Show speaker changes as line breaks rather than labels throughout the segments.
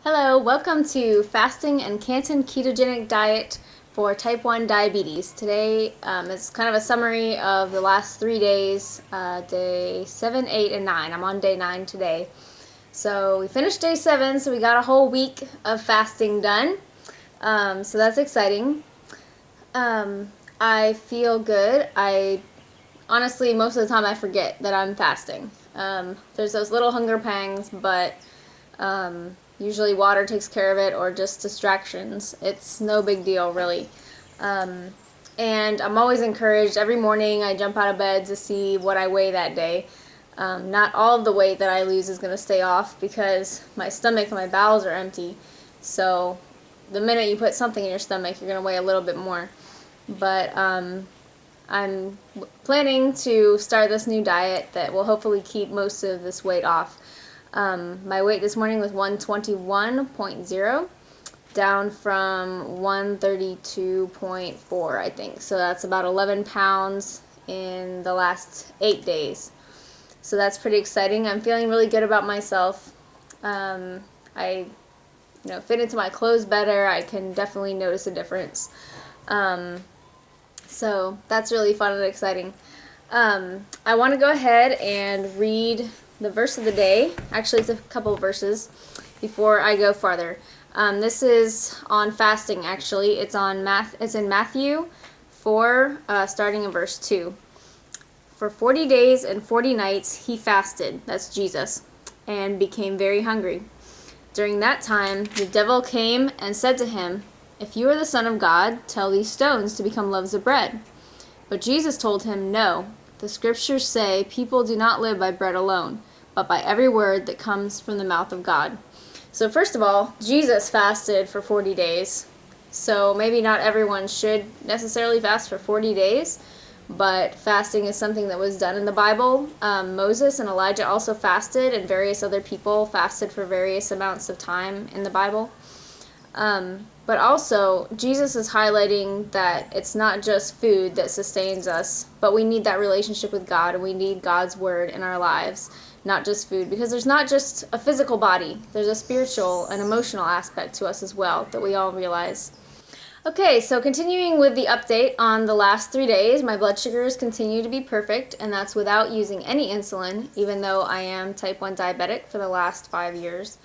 Hello, welcome to Fasting and Cantin Ketogenic Diet for Type 1 Diabetes. Today is kind of a summary of the last 3 days, day 7, 8, and 9. I'm on day 9 today. So we finished day 7, so we got a whole week of fasting done. So that's exciting. I feel good. Honestly, most of the time I forget that I'm fasting. There's those little hunger pangs, but usually water takes care of it, or just distractions. It's no big deal, really. And I'm always encouraged. Every morning I jump out of bed to see what I weigh that day. Not all of the weight that I lose is going to stay off because my stomach and my bowels are empty. So the minute you put something in your stomach, you're going to weigh a little bit more. But I'm planning to start this new diet that will hopefully keep most of this weight off. My weight this morning was 121.0, down from 132.4, I think. So that's about 11 pounds in the last 8 days. So that's pretty exciting. I'm feeling really good about myself. I fit into my clothes better. I can definitely notice a difference. So that's really fun and exciting. I want to go ahead and read the verse of the day. Actually, it's a couple of verses before I go farther. This is on fasting. Actually, it's in Matthew 4, starting in verse 2. For 40 days and 40 nights he fasted. That's Jesus, and became very hungry. During that time, the devil came and said to him, "If you are the Son of God, tell these stones to become loaves of bread." But Jesus told him, "No. The scriptures say people do not live by bread alone, but by every word that comes from the mouth of God." So first of all, Jesus fasted for 40 days. So maybe not everyone should necessarily fast for 40 days, but fasting is something that was done in the Bible. Moses and Elijah also fasted, and various other people fasted for various amounts of time in the Bible. But also, Jesus is highlighting that it's not just food that sustains us, but we need that relationship with God, and we need God's word in our lives, not just food. Because there's not just a physical body, there's a spiritual and emotional aspect to us as well that we all realize. Okay, so continuing with the update on the last 3 days, my blood sugars continue to be perfect, and that's without using any insulin, even though I am type 1 diabetic for the last 5 years.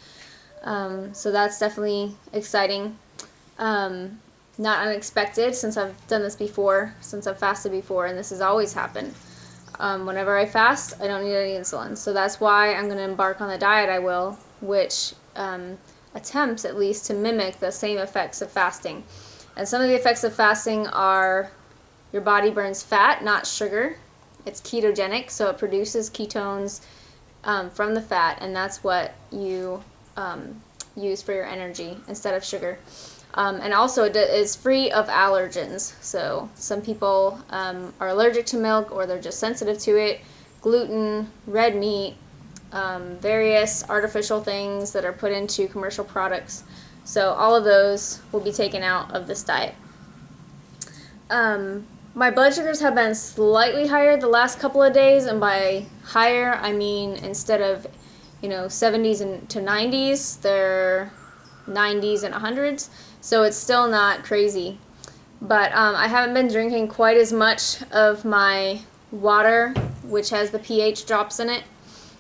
So that's definitely exciting. Not unexpected, since I've done this before, since I've fasted before, and this has always happened. Whenever I fast, I don't need any insulin. So that's why I'm going to embark on the diet I will, which attempts at least to mimic the same effects of fasting. And some of the effects of fasting are your body burns fat, not sugar. It's ketogenic, so it produces ketones from the fat, and that's what you use for your energy instead of sugar. And also it is free of allergens. So some people are allergic to milk, or they're just sensitive to it. Gluten, red meat, various artificial things that are put into commercial products. So all of those will be taken out of this diet. My blood sugars have been slightly higher the last couple of days, and by higher I mean instead of 70s to 90s, they're 90s and 100s. So it's still not crazy. But I haven't been drinking quite as much of my water, which has the pH drops in it.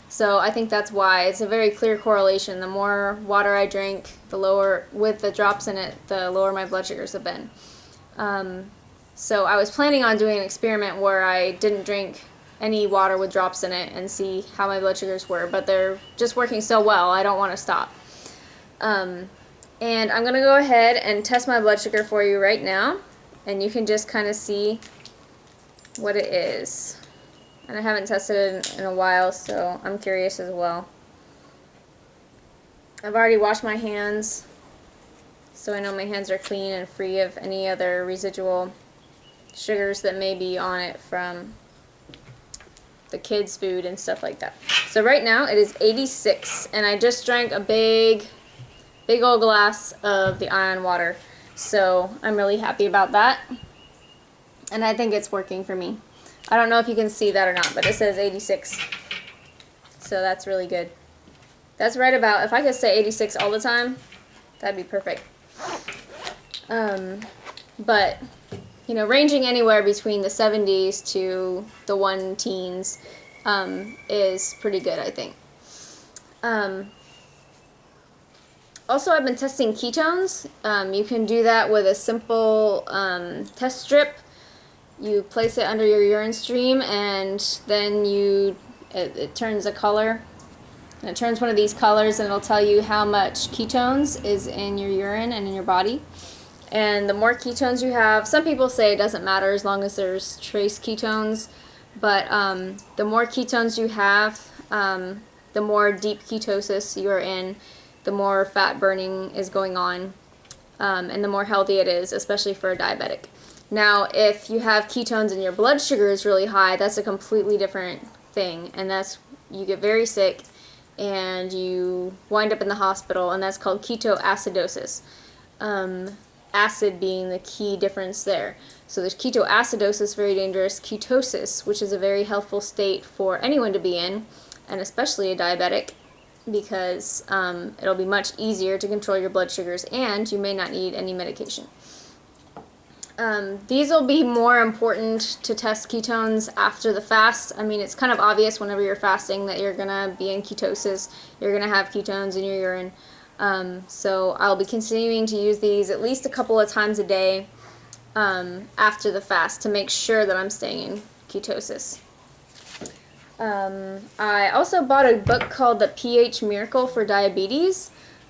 So I think that's why. It's a very clear correlation. The more water I drink, the lower, with the drops in it, the lower my blood sugars have been. So I was planning on doing an experiment where I didn't drink any water with drops in it and see how my blood sugars were, but they're just working so well, I don't want to stop. And I'm going to go ahead and test my blood sugar for you right now, and you can just kind of see what it is. And I haven't tested it in a while, so I'm curious as well. I've already washed my hands, so I know my hands are clean and free of any other residual sugars that may be on it from the kids' food and stuff like that. So right now it is 86, and I just drank a big old glass of the ion water. So I'm really happy about that, and I think it's working for me. I don't know if you can see that or not, but it says 86. So that's really good. That's right about, if I could stay 86 all the time, that'd be perfect. But, you know, ranging anywhere between the 70s to the 1 teens is pretty good, I think. Also, I've been testing ketones. You can do that with a simple test strip. You place it under your urine stream, and then it turns a color. And it turns one of these colors, and it'll tell you how much ketones is in your urine and in your body. And the more ketones you have, some people say it doesn't matter as long as there's trace ketones, but the more ketones you have, the more deep ketosis you're in, the more fat burning is going on, and the more healthy it is, especially for a diabetic. Now, if you have ketones and your blood sugar is really high, that's a completely different thing, and you get very sick, and you wind up in the hospital, and that's called ketoacidosis. Acid being the key difference there. So there's ketoacidosis, very dangerous, ketosis, which is a very healthful state for anyone to be in, and especially a diabetic, because it'll be much easier to control your blood sugars, and you may not need any medication. These will be more important to test ketones after the fast. I mean, it's kind of obvious whenever you're fasting that you're going to be in ketosis. You're going to have ketones in your urine. So I'll be continuing to use these at least a couple of times a day after the fast to make sure that I'm staying in ketosis. I also bought a book called The pH Miracle for Diabetes.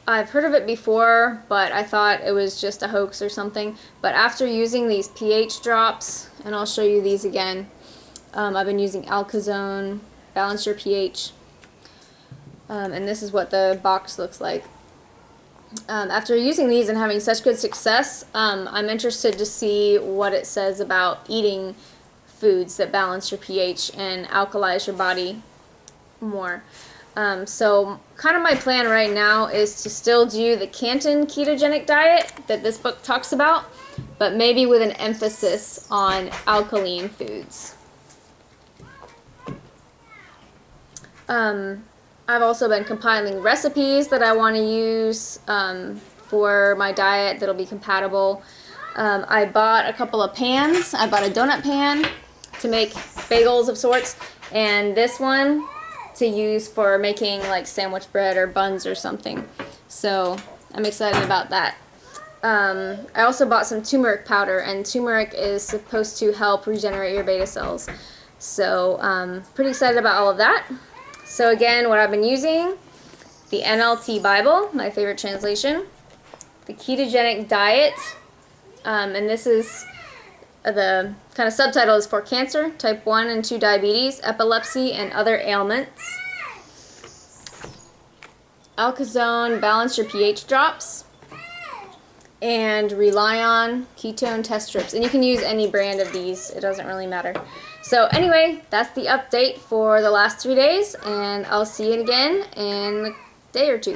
I've heard of it before, but I thought it was just a hoax or something. But after using these pH drops, and I'll show you these again, I've been using Alkazone, Balance Your pH, and this is what the box looks like. After using these and having such good success, I'm interested to see what it says about eating foods that balance your pH and alkalize your body more. So kind of my plan right now is to still do the Cantin ketogenic diet that this book talks about, but maybe with an emphasis on alkaline foods. I've also been compiling recipes that I want to use for my diet that'll be compatible. I bought a couple of pans. I bought a donut pan to make bagels of sorts, and this one to use for making like sandwich bread or buns or something. So I'm excited about that. I also bought some turmeric powder, and turmeric is supposed to help regenerate your beta cells. So pretty excited about all of that. So again, what I've been using, the NLT Bible, my favorite translation, the ketogenic diet, and this is the kind of subtitle is for cancer, type 1 and 2 diabetes, epilepsy, and other ailments. Alkazone, Balance Your pH drops, and rely on ketone test strips. And you can use any brand of these, it doesn't really matter. So anyway, that's the update for the last 3 days, and I'll see you again in a day or two.